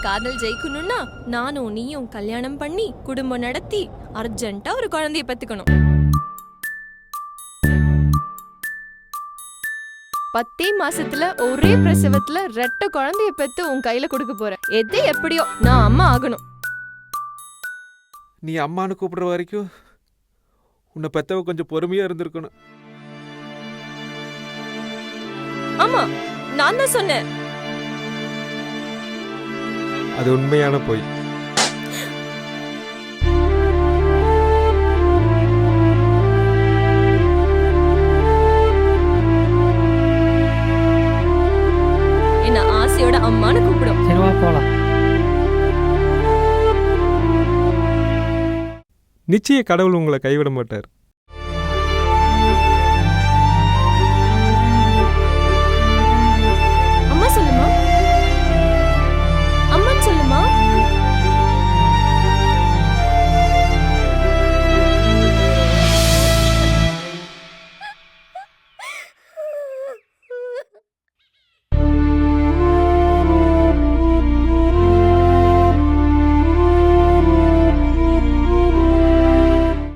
காதல் ஜெயிக்கணும்னா நானும் நீயும் கல்யாணம் பண்ணி குடும்பம் நடத்தி அர்ஜென்ட்டா ஒரு குழந்தைய பெத்துக்கணும். 10 மாசத்துல ஒரே பிரசவத்துல 2 குழந்தைய பெத்து உன் கையில கொடுக்க போறேன். எது எப்படியோ நான் அம்மா ஆகணும். நீ அம்மானு கூப்பிடுற வரைக்கும் உன்னை பெத்தவ கொஞ்சம் பொறுமையா இருந்திருக்கணும். ஆமா, நான் தான் சொன்னேன். அது உண்மையான பொய். என்ன ஆசையோட அம்மானு கூப்பிடும். சரிவா போலாம். நிச்சய கடவுள் உங்களை கைவிட மாட்டார்.